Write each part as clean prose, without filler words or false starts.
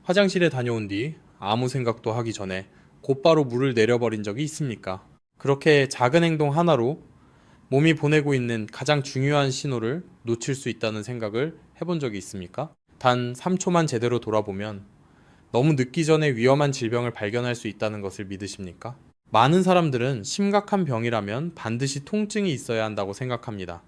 화장실에 다녀온 뒤 아무 생각도 하기 전에 곧바로 물을 내려버린 적이 있습니까? 그렇게 작은 행동 하나로 몸이 보내고 있는 가장 중요한 신호를 놓칠 수 있다는 생각을 해본 적이 있습니까? 단 3초만 제대로 돌아보면 너무 늦기 전에 위험한 질병을 발견할 수 있다는 것을 믿으십니까? 많은 사람들은 심각한 병이라면 반드시 통증이 있어야 한다고 생각합니다.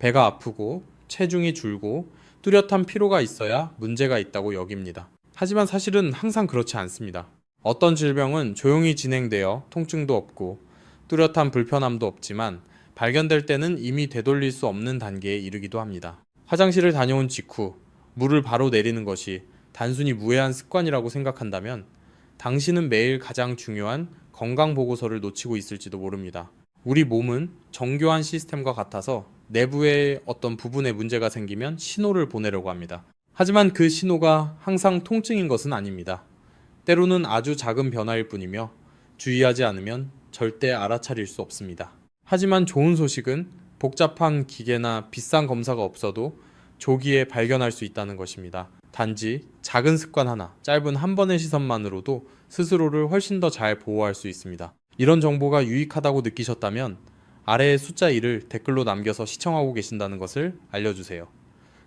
배가 아프고 체중이 줄고 뚜렷한 피로가 있어야 문제가 있다고 여깁니다. 하지만 사실은 항상 그렇지 않습니다. 어떤 질병은 조용히 진행되어 통증도 없고 뚜렷한 불편함도 없지만 발견될 때는 이미 되돌릴 수 없는 단계에 이르기도 합니다. 화장실을 다녀온 직후 물을 바로 내리는 것이 단순히 무해한 습관이라고 생각한다면 당신은 매일 가장 중요한 건강 보고서를 놓치고 있을지도 모릅니다. 우리 몸은 정교한 시스템과 같아서 내부의 어떤 부분에 문제가 생기면 신호를 보내려고 합니다. 하지만 그 신호가 항상 통증인 것은 아닙니다. 때로는 아주 작은 변화일 뿐이며 주의하지 않으면 절대 알아차릴 수 없습니다. 하지만 좋은 소식은 복잡한 기계나 비싼 검사가 없어도 조기에 발견할 수 있다는 것입니다. 단지 작은 습관 하나, 짧은 한 번의 시선만으로도 스스로를 훨씬 더 잘 보호할 수 있습니다. 이런 정보가 유익하다고 느끼셨다면 아래의 숫자 1을 댓글로 남겨서 시청하고 계신다는 것을 알려주세요.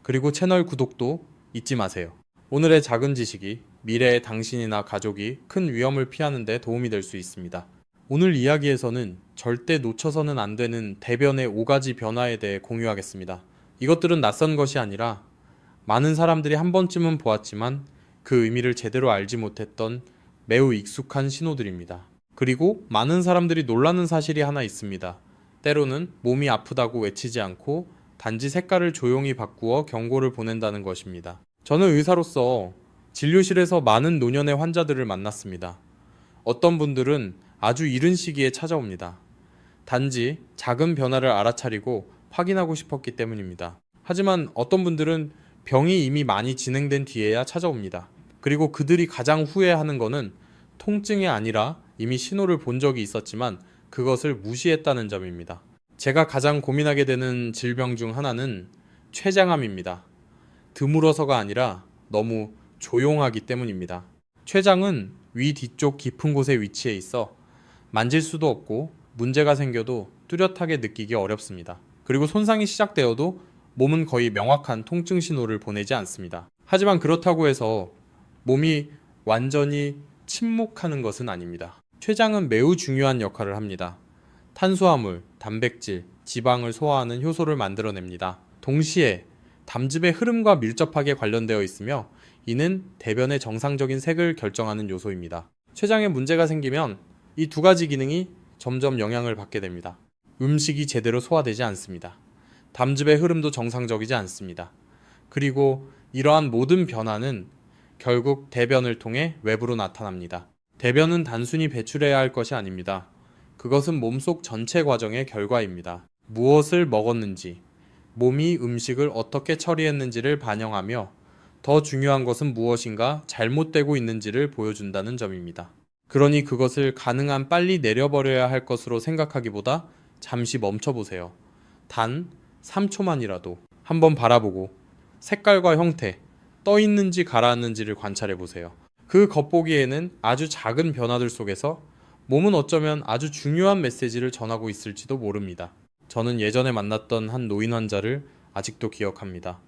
그리고 채널 구독도 잊지 마세요. 오늘의 작은 지식이 미래의 당신이나 가족이 큰 위험을 피하는 데 도움이 될 수 있습니다. 오늘 이야기에서는 절대 놓쳐서는 안 되는 대변의 5가지 변화에 대해 공유하겠습니다. 이것들은 낯선 것이 아니라 많은 사람들이 한 번쯤은 보았지만 그 의미를 제대로 알지 못했던 매우 익숙한 신호들입니다. 그리고 많은 사람들이 놀라는 사실이 하나 있습니다. 때로는 몸이 아프다고 외치지 않고 단지 색깔을 조용히 바꾸어 경고를 보낸다는 것입니다. 저는 의사로서 진료실에서 많은 노년의 환자들을 만났습니다. 어떤 분들은 아주 이른 시기에 찾아옵니다. 단지 작은 변화를 알아차리고 확인하고 싶었기 때문입니다. 하지만 어떤 분들은 병이 이미 많이 진행된 뒤에야 찾아옵니다. 그리고 그들이 가장 후회하는 것은 통증이 아니라 이미 신호를 본 적이 있었지만 그것을 무시했다는 점입니다. 제가 가장 고민하게 되는 질병 중 하나는 췌장암입니다. 드물어서가 아니라 너무 조용하기 때문입니다. 췌장은 위 뒤쪽 깊은 곳에 위치해 있어 만질 수도 없고 문제가 생겨도 뚜렷하게 느끼기 어렵습니다. 그리고 손상이 시작되어도 몸은 거의 명확한 통증 신호를 보내지 않습니다. 하지만 그렇다고 해서 몸이 완전히 침묵하는 것은 아닙니다. 췌장은 매우 중요한 역할을 합니다. 탄수화물, 단백질, 지방을 소화하는 효소를 만들어냅니다. 동시에 담즙의 흐름과 밀접하게 관련되어 있으며 이는 대변의 정상적인 색을 결정하는 요소입니다. 췌장에 문제가 생기면 이 두 가지 기능이 점점 영향을 받게 됩니다. 음식이 제대로 소화되지 않습니다. 담즙의 흐름도 정상적이지 않습니다. 그리고 이러한 모든 변화는 결국 대변을 통해 외부로 나타납니다. 대변은 단순히 배출해야 할 것이 아닙니다. 그것은 몸속 전체 과정의 결과입니다. 무엇을 먹었는지, 몸이 음식을 어떻게 처리했는지를 반영하며 더 중요한 것은 무엇인가 잘못되고 있는지를 보여준다는 점입니다. 그러니 그것을 가능한 빨리 내려버려야 할 것으로 생각하기보다 잠시 멈춰보세요. 단 3초만이라도 한번 바라보고 색깔과 형태, 떠 있는지 가라앉는지를 관찰해보세요. 그 겉보기에는 아주 작은 변화들 속에서 몸은 어쩌면 아주 중요한 메시지를 전하고 있을지도 모릅니다. 저는 예전에 만났던 한 노인 환자를 아직도 기억합니다.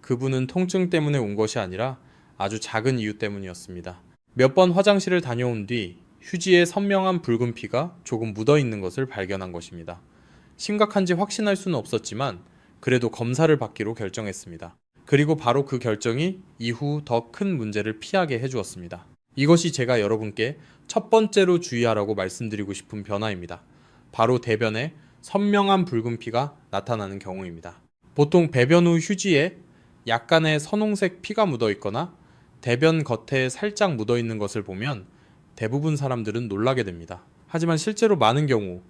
그분은 통증 때문에 온 것이 아니라 아주 작은 이유 때문이었습니다. 몇 번 화장실을 다녀온 뒤 휴지에 선명한 붉은 피가 조금 묻어 있는 것을 발견한 것입니다. 심각한지 확신할 수는 없었지만 그래도 검사를 받기로 결정했습니다. 그리고 바로 그 결정이 이후 더 큰 문제를 피하게 해주었습니다. 이것이 제가 여러분께 첫 번째로 주의하라고 말씀드리고 싶은 변화입니다. 바로 대변에 선명한 붉은 피가 나타나는 경우입니다. 보통 배변 후 휴지에 약간의 선홍색 피가 묻어 있거나 대변 겉에 살짝 묻어 있는 것을 보면 대부분 사람들은 놀라게 됩니다. 하지만 실제로 많은 경우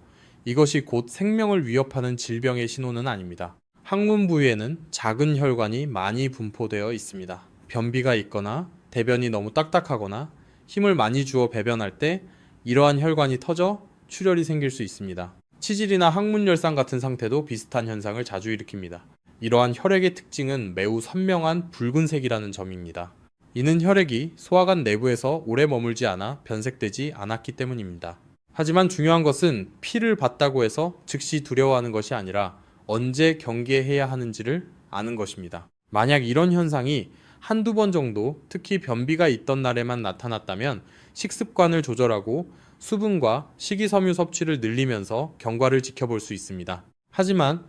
이것이 곧 생명을 위협하는 질병의 신호는 아닙니다. 항문 부위에는 작은 혈관이 많이 분포되어 있습니다. 변비가 있거나 대변이 너무 딱딱하거나 힘을 많이 주어 배변할 때 이러한 혈관이 터져 출혈이 생길 수 있습니다. 치질이나 항문열상 같은 상태도 비슷한 현상을 자주 일으킵니다. 이러한 혈액의 특징은 매우 선명한 붉은색이라는 점입니다. 이는 혈액이 소화관 내부에서 오래 머물지 않아 변색되지 않았기 때문입니다. 하지만 중요한 것은 피를 봤다고 해서 즉시 두려워하는 것이 아니라 언제 경계해야 하는지를 아는 것입니다. 만약 이런 현상이 한두 번 정도, 특히 변비가 있던 날에만 나타났다면 식습관을 조절하고 수분과 식이섬유 섭취를 늘리면서 경과를 지켜볼 수 있습니다. 하지만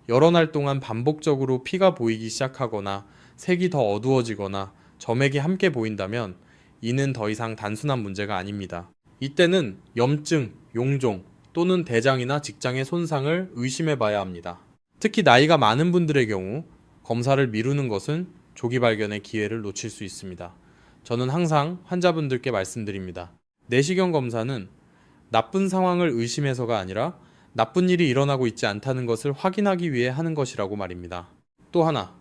여러 날 동안 반복적으로 피가 보이기 시작하거나 색이 더 어두워지거나 점액이 함께 보인다면 이는 더 이상 단순한 문제가 아닙니다. 이때는 염증, 용종 또는 대장이나 직장의 손상을 의심해 봐야 합니다. 특히 나이가 많은 분들의 경우 검사를 미루는 것은 조기 발견의 기회를 놓칠 수 있습니다. 저는 항상 환자분들께 말씀드립니다. 내시경 검사는 나쁜 상황을 의심해서가 아니라 나쁜 일이 일어나고 있지 않다는 것을 확인하기 위해 하는 것이라고 말입니다. 또 하나,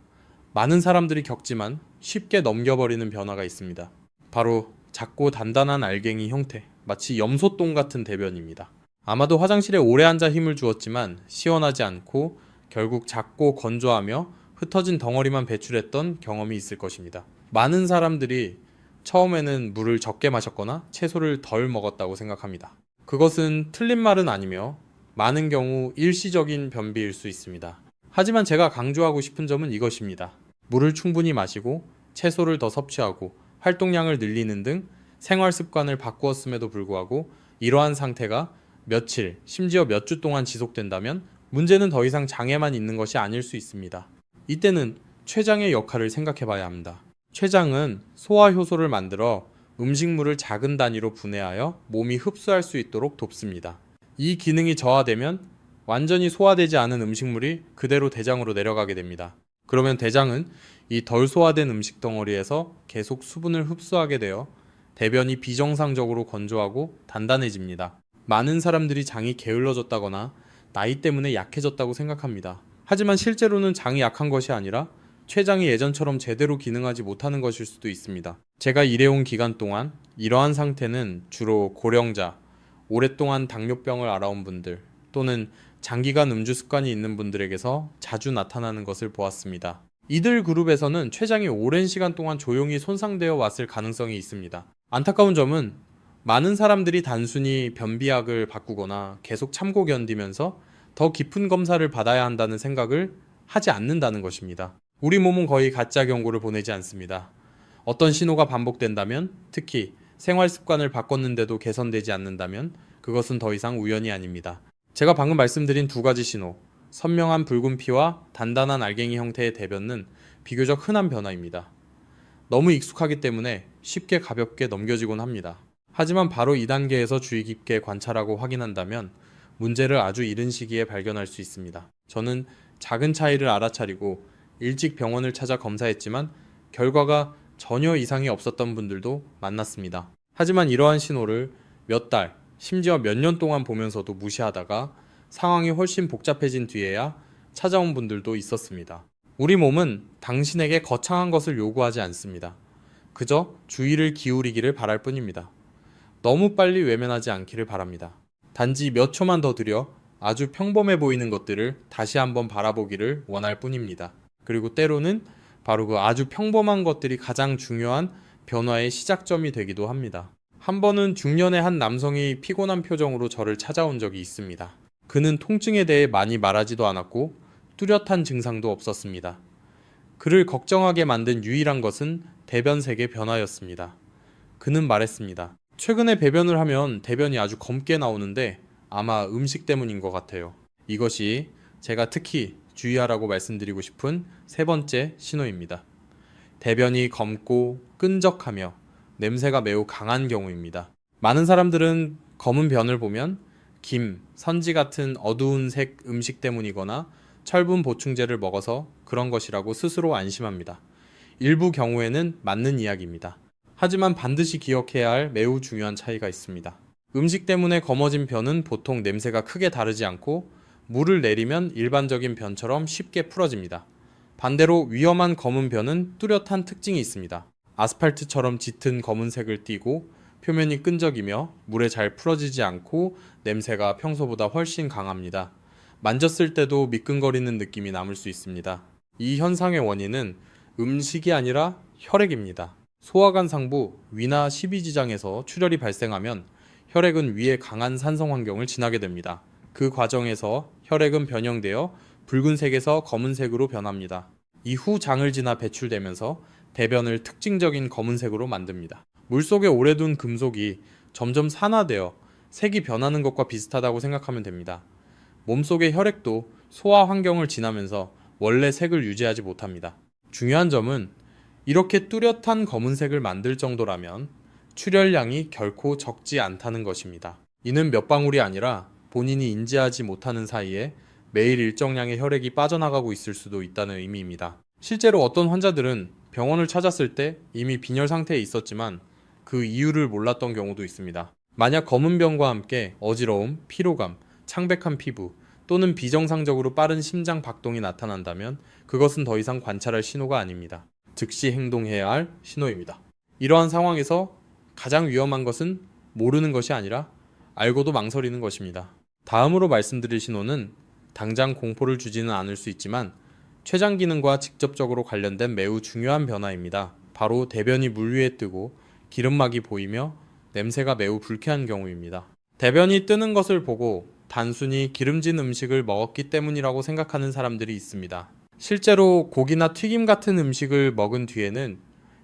많은 사람들이 겪지만 쉽게 넘겨버리는 변화가 있습니다. 바로 작고 단단한 알갱이 형태, 마치 염소똥 같은 대변입니다. 아마도 화장실에 오래 앉아 힘을 주었지만 시원하지 않고 결국 작고 건조하며 흩어진 덩어리만 배출했던 경험이 있을 것입니다. 많은 사람들이 처음에는 물을 적게 마셨거나 채소를 덜 먹었다고 생각합니다. 그것은 틀린 말은 아니며 많은 경우 일시적인 변비일 수 있습니다. 하지만 제가 강조하고 싶은 점은 이것입니다. 물을 충분히 마시고 채소를 더 섭취하고 활동량을 늘리는 등 생활 습관을 바꾸었음에도 불구하고 이러한 상태가 며칠, 심지어 몇 주 동안 지속된다면 문제는 더 이상 장에만 있는 것이 아닐 수 있습니다. 이때는 췌장의 역할을 생각해 봐야 합니다. 췌장은 소화 효소를 만들어 음식물을 작은 단위로 분해하여 몸이 흡수할 수 있도록 돕습니다. 이 기능이 저하되면 완전히 소화되지 않은 음식물이 그대로 대장으로 내려가게 됩니다. 그러면 대장은 이 덜 소화된 음식 덩어리에서 계속 수분을 흡수하게 되어 대변이 비정상적으로 건조하고 단단해집니다. 많은 사람들이 장이 게을러졌다거나 나이 때문에 약해졌다고 생각합니다. 하지만 실제로는 장이 약한 것이 아니라 췌장이 예전처럼 제대로 기능하지 못하는 것일 수도 있습니다. 제가 일해온 기간 동안 이러한 상태는 주로 고령자, 오랫동안 당뇨병을 앓아온 분들 또는 장기간 음주 습관이 있는 분들에게서 자주 나타나는 것을 보았습니다. 이들 그룹에서는 췌장이 오랜 시간 동안 조용히 손상되어 왔을 가능성이 있습니다. 안타까운 점은 많은 사람들이 단순히 변비약을 바꾸거나 계속 참고 견디면서 더 깊은 검사를 받아야 한다는 생각을 하지 않는다는 것입니다. 우리 몸은 거의 가짜 경고를 보내지 않습니다. 어떤 신호가 반복된다면, 특히 생활 습관을 바꿨는데도 개선되지 않는다면 그것은 더 이상 우연이 아닙니다. 제가 방금 말씀드린 두 가지 신호, 선명한 붉은 피와 단단한 알갱이 형태의 대변은 비교적 흔한 변화입니다. 너무 익숙하기 때문에 쉽게 가볍게 넘겨지곤 합니다. 하지만 바로 이 단계에서 주의 깊게 관찰하고 확인한다면 문제를 아주 이른 시기에 발견할 수 있습니다. 저는 작은 차이를 알아차리고 일찍 병원을 찾아 검사했지만 결과가 전혀 이상이 없었던 분들도 만났습니다. 하지만 이러한 신호를 몇 달, 심지어 몇 년 동안 보면서도 무시하다가 상황이 훨씬 복잡해진 뒤에야 찾아온 분들도 있었습니다. 우리 몸은 당신에게 거창한 것을 요구하지 않습니다. 그저 주의를 기울이기를 바랄 뿐입니다. 너무 빨리 외면하지 않기를 바랍니다. 단지 몇 초만 더 들여 아주 평범해 보이는 것들을 다시 한번 바라보기를 원할 뿐입니다. 그리고 때로는 바로 그 아주 평범한 것들이 가장 중요한 변화의 시작점이 되기도 합니다. 한 번은 중년의 한 남성이 피곤한 표정으로 저를 찾아온 적이 있습니다. 그는 통증에 대해 많이 말하지도 않았고 뚜렷한 증상도 없었습니다. 그를 걱정하게 만든 유일한 것은 대변색의 변화였습니다. 그는 말했습니다. 최근에 배변을 하면 대변이 아주 검게 나오는데 아마 음식 때문인 것 같아요. 이것이 제가 특히 주의하라고 말씀드리고 싶은 세 번째 신호입니다. 대변이 검고 끈적하며 냄새가 매우 강한 경우입니다. 많은 사람들은 검은 변을 보면 김, 선지 같은 어두운 색 음식 때문이거나 철분 보충제를 먹어서 그런 것이라고 스스로 안심합니다. 일부 경우에는 맞는 이야기입니다. 하지만 반드시 기억해야 할 매우 중요한 차이가 있습니다. 음식 때문에 검어진 변은 보통 냄새가 크게 다르지 않고 물을 내리면 일반적인 변처럼 쉽게 풀어집니다. 반대로 위험한 검은 변은 뚜렷한 특징이 있습니다. 아스팔트처럼 짙은 검은색을 띠고 표면이 끈적이며 물에 잘 풀어지지 않고 냄새가 평소보다 훨씬 강합니다. 만졌을 때도 미끈거리는 느낌이 남을 수 있습니다. 이 현상의 원인은 음식이 아니라 혈액입니다. 소화관 상부 위나 십이지장에서 출혈이 발생하면 혈액은 위의 강한 산성 환경을 지나게 됩니다. 그 과정에서 혈액은 변형되어 붉은색에서 검은색으로 변합니다. 이후 장을 지나 배출되면서 대변을 특징적인 검은색으로 만듭니다. 물속에 오래 둔 금속이 점점 산화되어 색이 변하는 것과 비슷하다고 생각하면 됩니다. 몸속의 혈액도 소화 환경을 지나면서 원래 색을 유지하지 못합니다. 중요한 점은 이렇게 뚜렷한 검은색을 만들 정도라면 출혈량이 결코 적지 않다는 것입니다. 이는 몇 방울이 아니라 본인이 인지하지 못하는 사이에 매일 일정량의 혈액이 빠져나가고 있을 수도 있다는 의미입니다. 실제로 어떤 환자들은 병원을 찾았을 때 이미 빈혈 상태에 있었지만 그 이유를 몰랐던 경우도 있습니다. 만약 검은 병과 함께 어지러움, 피로감, 창백한 피부 또는 비정상적으로 빠른 심장 박동이 나타난다면 그것은 더 이상 관찰할 신호가 아닙니다. 즉시 행동해야 할 신호입니다. 이러한 상황에서 가장 위험한 것은 모르는 것이 아니라 알고도 망설이는 것입니다. 다음으로 말씀드릴 신호는 당장 공포를 주지는 않을 수 있지만 췌장 기능과 직접적으로 관련된 매우 중요한 변화입니다. 바로 대변이 물 위에 뜨고 기름막이 보이며 냄새가 매우 불쾌한 경우입니다. 대변이 뜨는 것을 보고 단순히 기름진 음식을 먹었기 때문이라고 생각하는 사람들이 있습니다. 실제로 고기나 튀김 같은 음식을 먹은 뒤에는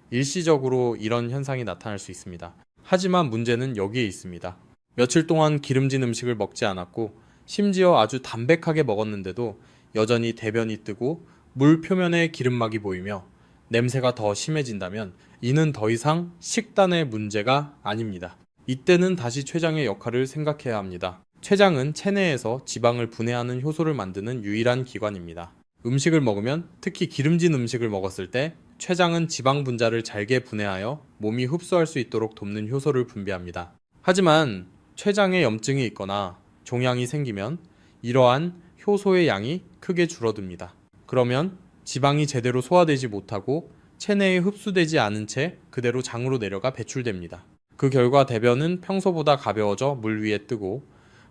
일시적으로 이런 현상이 나타날 수 있습니다. 하지만 문제는 여기에 있습니다. 며칠 동안 기름진 음식을 먹지 않았고 심지어 아주 담백하게 먹었는데도 여전히 대변이 뜨고 물 표면에 기름막이 보이며 냄새가 더 심해진다면 이는 더 이상 식단의 문제가 아닙니다. 이때는 다시 췌장의 역할을 생각해야 합니다. 췌장은 체내에서 지방을 분해하는 효소를 만드는 유일한 기관입니다. 음식을 먹으면, 특히 기름진 음식을 먹었을 때 췌장은 지방 분자를 잘게 분해하여 몸이 흡수할 수 있도록 돕는 효소를 분비합니다. 하지만 췌장에 염증이 있거나 종양이 생기면 이러한 효소의 양이 크게 줄어듭니다. 그러면 지방이 제대로 소화되지 못하고 체내에 흡수되지 않은 채 그대로 장으로 내려가 배출됩니다. 그 결과 대변은 평소보다 가벼워져 물 위에 뜨고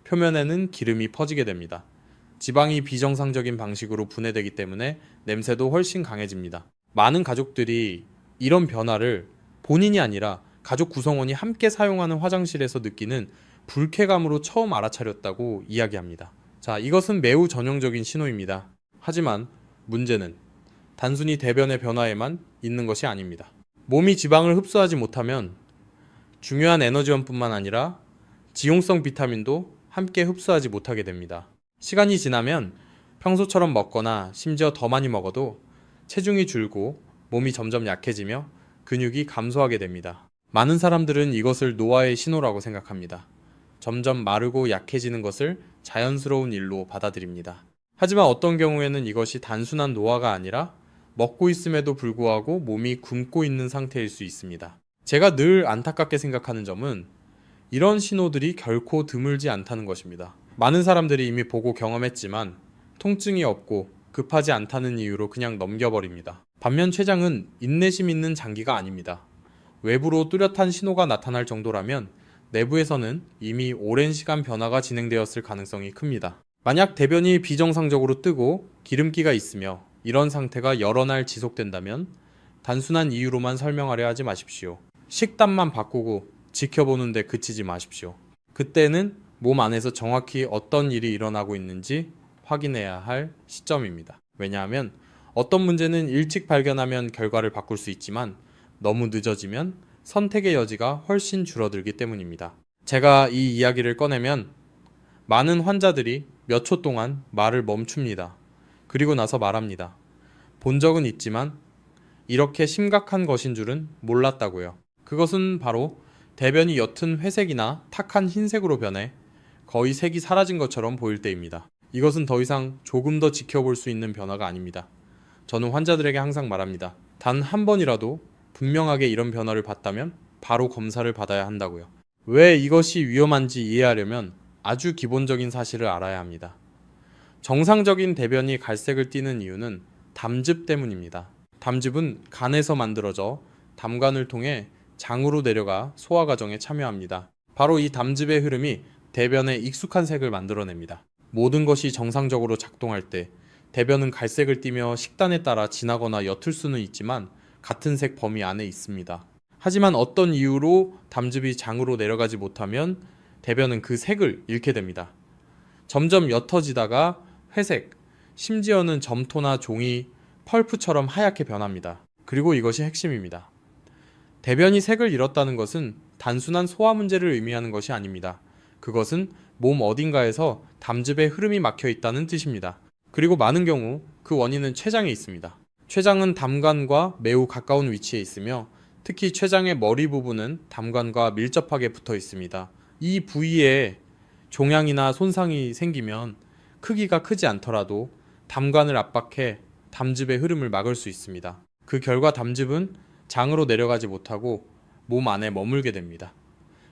표면에는 기름이 퍼지게 됩니다. 지방이 비정상적인 방식으로 분해되기 때문에 냄새도 훨씬 강해집니다. 많은 가족들이 이런 변화를 본인이 아니라 가족 구성원이 함께 사용하는 화장실에서 느끼는 불쾌감으로 처음 알아차렸다고 이야기합니다. 자, 이것은 매우 전형적인 신호입니다. 하지만 문제는 단순히 대변의 변화에만 있는 것이 아닙니다. 몸이 지방을 흡수하지 못하면 중요한 에너지원뿐만 아니라 지용성 비타민도 함께 흡수하지 못하게 됩니다. 시간이 지나면 평소처럼 먹거나 심지어 더 많이 먹어도 체중이 줄고 몸이 점점 약해지며 근육이 감소하게 됩니다. 많은 사람들은 이것을 노화의 신호라고 생각합니다. 점점 마르고 약해지는 것을 자연스러운 일로 받아들입니다. 하지만 어떤 경우에는 이것이 단순한 노화가 아니라 먹고 있음에도 불구하고 몸이 굶고 있는 상태일 수 있습니다. 제가 늘 안타깝게 생각하는 점은 이런 신호들이 결코 드물지 않다는 것입니다. 많은 사람들이 이미 보고 경험했지만 통증이 없고 급하지 않다는 이유로 그냥 넘겨버립니다. 반면 췌장은 인내심 있는 장기가 아닙니다. 외부로 뚜렷한 신호가 나타날 정도라면 내부에서는 이미 오랜 시간 변화가 진행되었을 가능성이 큽니다. 만약 대변이 비정상적으로 뜨고 기름기가 있으며 이런 상태가 여러 날 지속된다면 단순한 이유로만 설명하려 하지 마십시오. 식단만 바꾸고 지켜보는데 그치지 마십시오. 그때는 몸 안에서 정확히 어떤 일이 일어나고 있는지 확인해야 할 시점입니다. 왜냐하면 어떤 문제는 일찍 발견하면 결과를 바꿀 수 있지만 너무 늦어지면 선택의 여지가 훨씬 줄어들기 때문입니다. 제가 이 이야기를 꺼내면 많은 환자들이 몇 초 동안 말을 멈춥니다. 그리고 나서 말합니다. 본 적은 있지만 이렇게 심각한 것인 줄은 몰랐다고요. 그것은 바로 대변이 옅은 회색이나 탁한 흰색으로 변해 거의 색이 사라진 것처럼 보일 때입니다. 이것은 더 이상 조금 더 지켜볼 수 있는 변화가 아닙니다. 저는 환자들에게 항상 말합니다. 단 한 번이라도 분명하게 이런 변화를 봤다면 바로 검사를 받아야 한다고요. 왜 이것이 위험한지 이해하려면 아주 기본적인 사실을 알아야 합니다. 정상적인 대변이 갈색을 띠는 이유는 담즙 때문입니다. 담즙은 간에서 만들어져 담관을 통해 장으로 내려가 소화 과정에 참여합니다. 바로 이 담즙의 흐름이 대변의 익숙한 색을 만들어냅니다. 모든 것이 정상적으로 작동할 때 대변은 갈색을 띠며 식단에 따라 진하거나 옅을 수는 있지만 같은 색 범위 안에 있습니다. 하지만 어떤 이유로 담즙이 장으로 내려가지 못하면 대변은 그 색을 잃게 됩니다. 점점 옅어지다가 회색, 심지어는 점토나 종이, 펄프처럼 하얗게 변합니다. 그리고 이것이 핵심입니다. 대변이 색을 잃었다는 것은 단순한 소화 문제를 의미하는 것이 아닙니다. 그것은 몸 어딘가에서 담즙의 흐름이 막혀 있다는 뜻입니다. 그리고 많은 경우 그 원인은 췌장에 있습니다. 췌장은 담관과 매우 가까운 위치에 있으며 특히 췌장의 머리 부분은 담관과 밀접하게 붙어 있습니다. 이 부위에 종양이나 손상이 생기면 크기가 크지 않더라도 담관을 압박해 담즙의 흐름을 막을 수 있습니다. 그 결과 담즙은 장으로 내려가지 못하고 몸 안에 머물게 됩니다.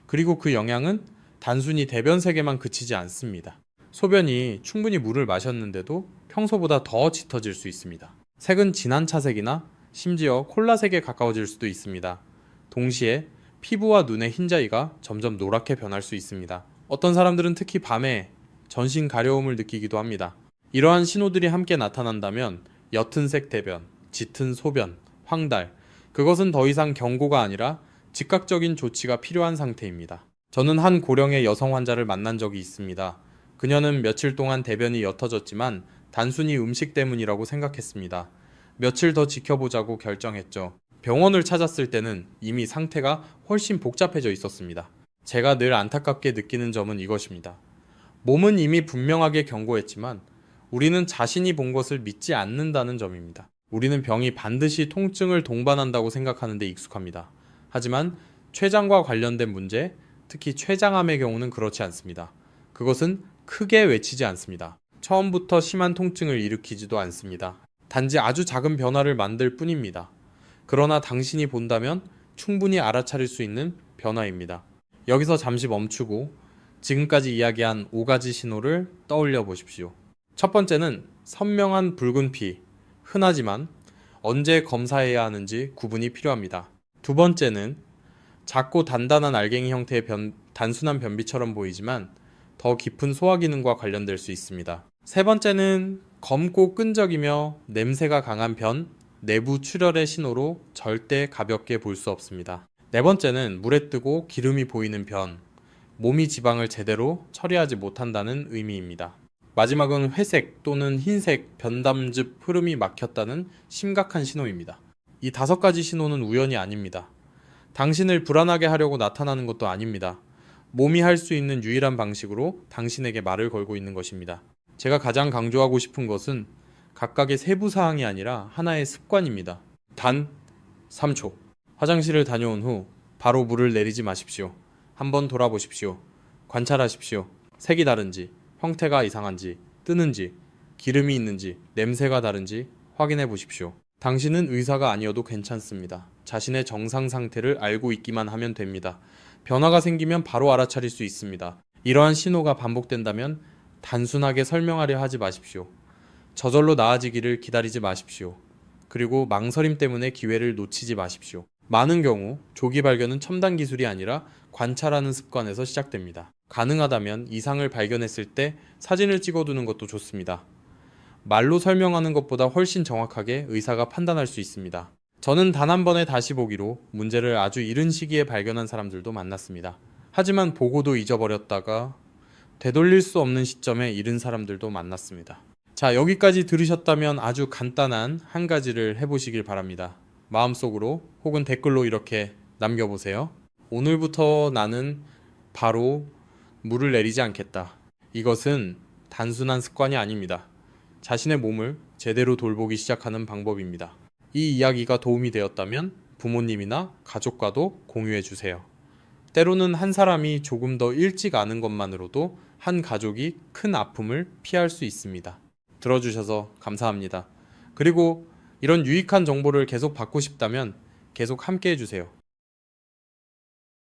그리고 그 영향은 단순히 대변색에만 그치지 않습니다. 소변이 충분히 물을 마셨는데도 평소보다 더 짙어질 수 있습니다. 색은 진한 차색이나 심지어 콜라색에 가까워질 수도 있습니다. 동시에 피부와 눈의 흰자위가 점점 노랗게 변할 수 있습니다. 어떤 사람들은 특히 밤에 전신 가려움을 느끼기도 합니다. 이러한 신호들이 함께 나타난다면 옅은 색 대변, 짙은 소변, 황달, 그것은 더 이상 경고가 아니라 즉각적인 조치가 필요한 상태입니다. 저는 한 고령의 여성 환자를 만난 적이 있습니다. 그녀는 며칠 동안 대변이 옅어졌지만 단순히 음식 때문이라고 생각했습니다. 며칠 더 지켜보자고 결정했죠. 병원을 찾았을 때는 이미 상태가 훨씬 복잡해져 있었습니다. 제가 늘 안타깝게 느끼는 점은 이것입니다. 몸은 이미 분명하게 경고했지만 우리는 자신이 본 것을 믿지 않는다는 점입니다. 우리는 병이 반드시 통증을 동반한다고 생각하는 데 익숙합니다. 하지만 췌장과 관련된 문제, 특히 췌장암의 경우는 그렇지 않습니다. 그것은 크게 외치지 않습니다. 처음부터 심한 통증을 일으키지도 않습니다. 단지 아주 작은 변화를 만들 뿐입니다. 그러나 당신이 본다면 충분히 알아차릴 수 있는 변화입니다. 여기서 잠시 멈추고 지금까지 이야기한 5가지 신호를 떠올려 보십시오. 첫 번째는 선명한 붉은 피, 흔하지만 언제 검사해야 하는지 구분이 필요합니다. 두 번째는 작고 단단한 알갱이 형태의 단순한 변비처럼 보이지만 더 깊은 소화 기능과 관련될 수 있습니다. 세 번째는 검고 끈적이며 냄새가 강한 변, 내부 출혈의 신호로 절대 가볍게 볼 수 없습니다. 네 번째는 물에 뜨고 기름이 보이는 변, 몸이 지방을 제대로 처리하지 못한다는 의미입니다. 마지막은 회색 또는 흰색 변담즙 흐름이 막혔다는 심각한 신호입니다. 이 5가지 신호는 우연이 아닙니다. 당신을 불안하게 하려고 나타나는 것도 아닙니다. 몸이 할 수 있는 유일한 방식으로 당신에게 말을 걸고 있는 것입니다. 제가 가장 강조하고 싶은 것은 각각의 세부 사항이 아니라 하나의 습관입니다. 단 3초. 화장실을 다녀온 후 바로 물을 내리지 마십시오. 한번 돌아보십시오. 관찰하십시오. 색이 다른지, 형태가 이상한지, 뜨는지, 기름이 있는지, 냄새가 다른지 확인해 보십시오. 당신은 의사가 아니어도 괜찮습니다. 자신의 정상 상태를 알고 있기만 하면 됩니다. 변화가 생기면 바로 알아차릴 수 있습니다. 이러한 신호가 반복된다면 단순하게 설명하려 하지 마십시오. 저절로 나아지기를 기다리지 마십시오. 그리고 망설임 때문에 기회를 놓치지 마십시오. 많은 경우 조기 발견은 첨단 기술이 아니라 관찰하는 습관에서 시작됩니다. 가능하다면 이상을 발견했을 때 사진을 찍어두는 것도 좋습니다. 말로 설명하는 것보다 훨씬 정확하게 의사가 판단할 수 있습니다. 저는 단 한 번의 다시 보기로 문제를 아주 이른 시기에 발견한 사람들도 만났습니다. 하지만 보고도 잊어버렸다가 되돌릴 수 없는 시점에 잃은 사람들도 만났습니다. 자, 여기까지 들으셨다면 아주 간단한 한 가지를 해보시길 바랍니다. 마음속으로 혹은 댓글로 이렇게 남겨보세요. 오늘부터 나는 바로 물을 내리지 않겠다. 이것은 단순한 습관이 아닙니다. 자신의 몸을 제대로 돌보기 시작하는 방법입니다. 이 이야기가 도움이 되었다면 부모님이나 가족과도 공유해 주세요. 때로는 한 사람이 조금 더 일찍 아는 것만으로도 한 가족이 큰 아픔을 피할 수 있습니다. 들어주셔서 감사합니다. 그리고 이런 유익한 정보를 계속 받고 싶다면 계속 함께 해주세요.